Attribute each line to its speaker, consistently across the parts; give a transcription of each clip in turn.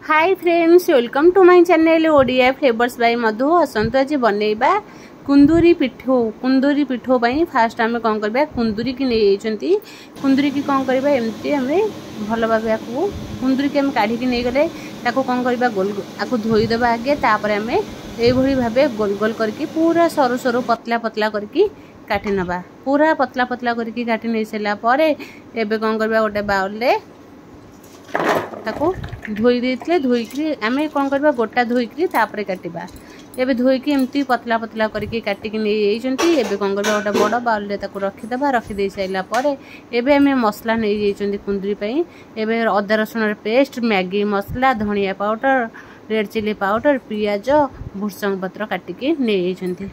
Speaker 1: Hi friends, welcome to my channel Odia flavours by Madhu. आसतु आज बनैबा कुंदूरी पिठो। कुंदूरी पिठो बाई फास्ट आम कौन करबा, कुंदूरी की नहीं कुंदूरी की कौन करबा एमती आमे भल भाबे आकु कुंदूरी की आम काढ़ी की नहीं गले ताको कौन करबा गोल आकु धोई देबा आगे, तापर आमे ए भली भाबे गोल गोल करके पूरा सरू सरू पतला पतला करके काटी नबा। पूरा पतला पतला करके काटी नहीं सला परे एबे कौन करबा गोटे बाउल रे ताको धोई देथिले धोईकरी आमे कौन करबा गोटा धोईकरी तापर काटिबा। एबे धोईकी एमती पतला पतला करके काटिकी नहीं जाइचंती। एबे कौन करबा गोटा बड़ बाउल रे ताको रखी देबा। रखी दे साइला परे एबे आमे मसला नहीं जाइचंती कुंदरी पई। एबे अदा रसुन पेस्ट, मैगी मसला, धनिया पाउडर, रेड चिली पाउडर, पियाज, भुर्संग पत्र काटिकी नहीं जाइचंती।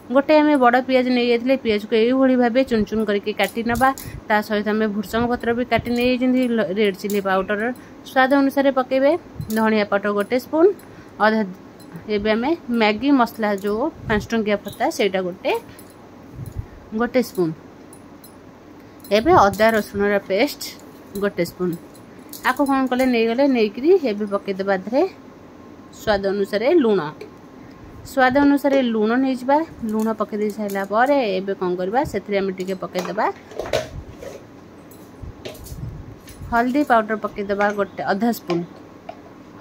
Speaker 1: गोटे आम बड़ पियाज नहीं जाते, पियाज को यही भाव चुन चुन करके काटी नबा। ता सहित आम भुर्संग पत्र भी काटी नहीं जाइए। रेड चिली पाउडर स्वाद अनुसार पकेबे, धनिया पाउडर गोटे स्पून अधा। एबे आम मैगी मसला जो 5 टंकिया पत्ता सेटा गोटे स्पून। एबे अदा रसुन पेस्ट गोटे स्पून आपको कौन कले नहीं गले नहीं पकईदेबा। धरे स्वाद अनुसार लुण, स्वाद अनुसार लुण नहीं जा। लुण पकई दे सारा पर एबे कौन करबा सेथरे हम टिके पकई देबा। हल्दी पाउडर पकई देबा गोटे आधा स्पून।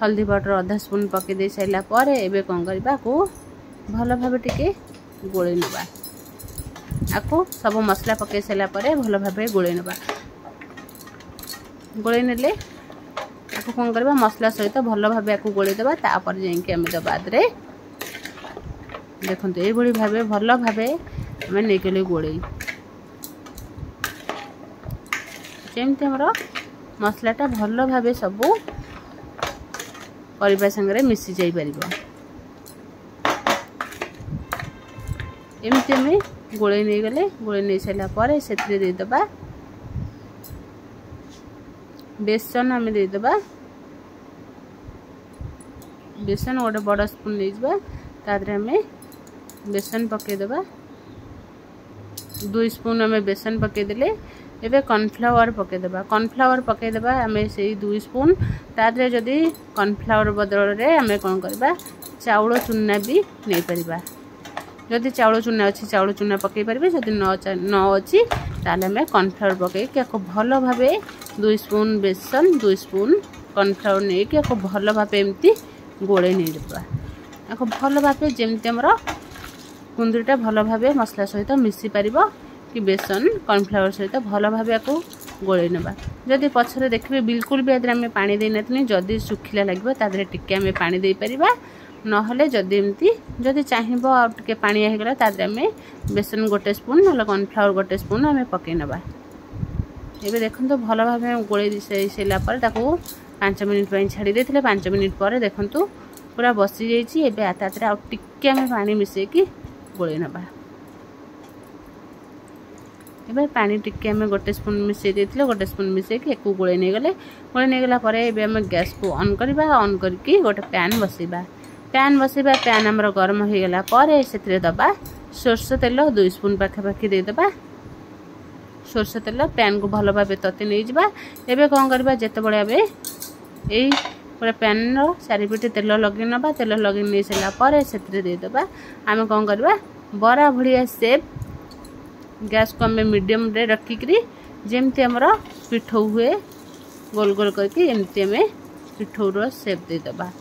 Speaker 1: हल्दी पाउडर आधा स्पून पकई दे सारा पर एबे कौन करबा को भल भाबे टिके गोळै नबा। आको सब मसला पकई सारा पर भल भाबे गोळै नबा। गोळै नेले आको कौन करबा मसला सहित भल भाबे आको गोळै देबा। तापर जाई के हम देबा दरे देखो ये भावे भल भावे आम नहीं गले गोड़े जमती आमर मसलाटा भल भावे सबू परिबा संगे मिसी जाई परिबो। एमती आम गोड़े नहीं गले गोड़े नहीं सारा पर से देदेबा बेसन। आम देदेबा बेसन गोटे बड़ स्पून नहीं जावा। तादरे आम बेसन पकईदेबा 2 स्पून आम बेसन पकईदेले। एबे कॉर्नफ्लावर पकईदेबा। कॉर्नफ्लावर पकईदेबा आम से 2 स्पून। तादरे जदि कॉर्नफ्लावर बदल रे आम कौन करबा चाउल चूना भी नहीं परिबा। जदि चाउल चूना अच्छी चाउल चूना पकई पारे, जदि न अच्छी ताले आम कॉर्नफ्लावर पकईकी आपको भल भावे 2 स्पून बेसन 2 स्पून कॉर्नफ्लावर नहीं कि आपको भल भावे एमती गोड़े नहीं देबा। आपको भल भावे जमती आमर कुंदूरीटा भल भावे मसला सहित मिसी पारिबो कि बेसन कॉर्नफ्लावर सहित भल भावे आपको गोळै नबा। जदि पछरे देखिबे बिल्कुल भी आदरे आमे पानी देई नथनी, जदि सुखिला लागबो तादरे टिके आमे पानी देई परिबा। नहले जदि एमती जदि चाहिबो आ टिके पानी हे गला तादरे आमे बेसन गोटे स्पून नले कॉर्नफ्लावर गोटे स्पून आमे पकै नबा। एबे देखंतो भल भावे गोळै दिसेला पर ताको 5 मिनिट पई छाडी देथिले। 5 मिनिट पर देखंतो पूरा बसी जाइए। एबे आतातरे आ टिके आमे पानी मिसे की गोळै नबा। एबे पानी टिके आमे गोटे स्पून मिसे देथिले, गोटे स्पून मिसे की एको गोळै नै गला पर एबे आमे गैस को ऑन करबा। ऑन करके गोटे पैन बसेबा। पैन हमर गरम हो गला पर सेथरे दबा सोरस तेल 2 स्पून पाखे पाखे दे दबा। सोरस तेल पैन को भल भाबे तते नै जिबा। एबे कोन करबा जते बळे आबे एई पूरा पैन चारिपटे तेल लगे नबा। तेल लगे नहीं सारा पर से देदेबा। आम कौन करबा बरा भड़िया सेप गैस को आम मीडियम रे रखिकी जमती आमर पिठौ हुए गोल गोल करके एमती आम पिठौर सेप देदेबा।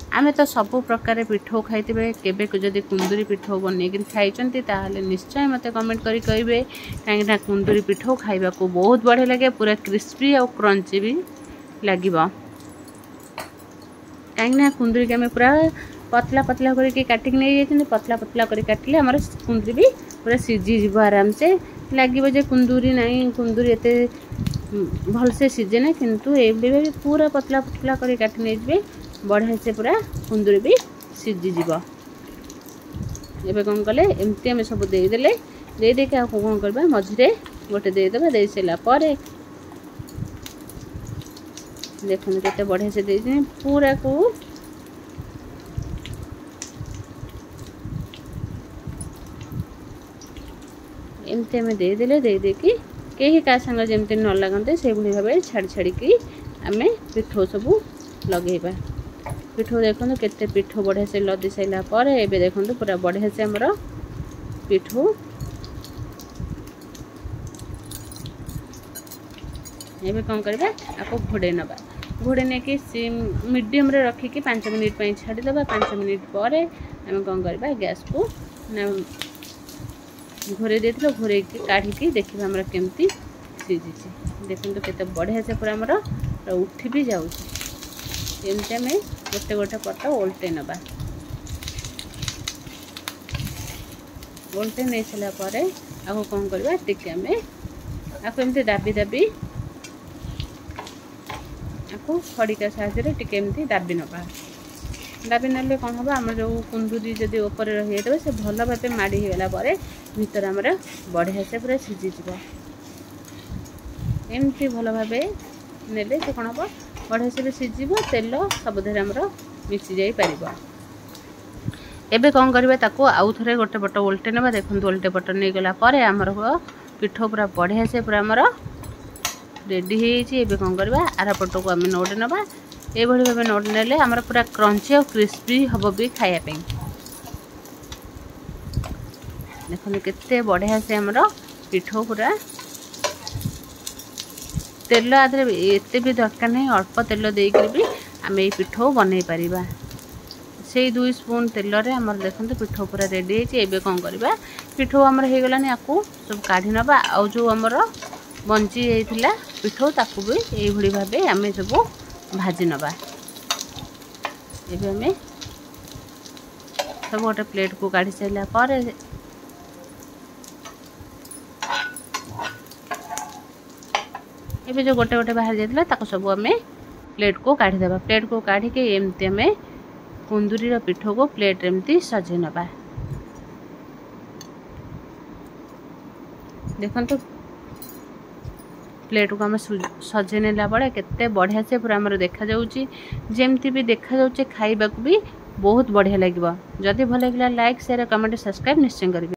Speaker 1: आमे तो सब प्रकार पिठौ खाइबे। केबे जदि कुंदूरी पिठौ बनई खाई ताहले निश्चय मत कमेंट करी कहिबे। कहीं कुंदूरी पिठौ खाइबा को बहुत बढ़िया लगे, पूरा क्रिस्पी और क्रंची भी लगिबो। कहीं कुंदूरी के आम पूरा पतला पतला करके काटिक नहीं जाइए। पतला पतला कर काटिले हमर कुंदूरी भी पूरा सीझी जीव आराम से लगे। जे कुंदूरी नहीं कुंदूरी एते भल से सीझे ना, किंतु एबे पूरा पतला पतला कर काटि नहीं जे बढ़िया से पूरा कुंदूरी भी सीझी जीव। एबे कौन कले एमती आम सब देदेले। दे देके आपको कौन करबा मझिरे गोटे देदेबा। दे सारा पर देखो केते बढ़िया से दे पूरा को एमती आम देदेले। दे देकी कहीं क्या संग जमती न लगते से भाव छाड़ी छाड़ी आम पिठो सब लगेगा। पिठो देखो केते पिठो बढ़िया से लदी सारापर एवं देखो पूरा बढ़िया से आमर पिठो एवं कौन करवा आपको घोड़े नवा घोड़े नहीं मीडियम रे रखिकी 5 मिनिट छाड़ीदे 5 मिनिट पर आम कौन करवा गैस को घोरे देथिलो घोरे काढ़ी देखिए आमर केमती सीझी देखो केते बढ़िया से पूरा आमर उठी भी जाऊँगी। एमती आम गोटे गोटे पट ओल्टे नवा ओल्टे नहीं सारापर आपको कौन करवा टिके आम आपको एमती दाबी दाबी आपको खड़िका साहाଯ୍य टिके एमती दाबी नवा दाबी ना कौन हम आम जो कुंदूरी जदि ऊपर रही जाए से भल भाव माड़ी होगा भीतर आमर बढ़िया से पूरा सीझीज एमती भल भाव नेले से कौन हम बढ़िया से भी सीझीब तेल सबुध आमर मिसी जाई पार। एबे कौन करबे ताको आउ थरे गोटे पट ओल्टे नेबा देखो ओल्टे पट नहीं गला पर आमर पिठो पूरा बढ़िया से पूरा आमर रेडी हो कौन करवा आर पट को आम नोट नवा ये भाव नोट नेले आमर पूरा क्रंची और क्रिस्पी हम भी खायापी देखो केते बढ़िया से आमर पिठो पूरा तेल आदि एत भी दरकार नहीं अल्प तेल देकर भी आम ये पिठो बनई पारिबा से 2 स्पून तेल रे आमर देखो पिठो पूरा रेडी है कौन करवा पिठो आमर हो गलानी आपको सब काढ़ी नवा आउ जो आमर बंची जाइथिला पिठो ताकू भी यही भाव आम सब भाजी नवा एबे आम सब गोटे प्लेट को काढ़ी सारा पर एबे जो गोटे गोटे बाहर जाइथिला ताको सब आम प्लेट को काढ़ी देबा प्लेट को काढ़ी के एमती आम कुंदूरी पिठो को प्लेट एमती सजे नवा देखो तो प्लेट को आम सजे नेला बेले केते बढ़िया से पूरा आमर देखा जाउची जेमती भी देखा जाउची खाइबा को भी बहुत बढ़िया लगिबा। जदि भल लागिला लाइक शेयर कमेंट सब्सक्राइब निश्चय करिवे।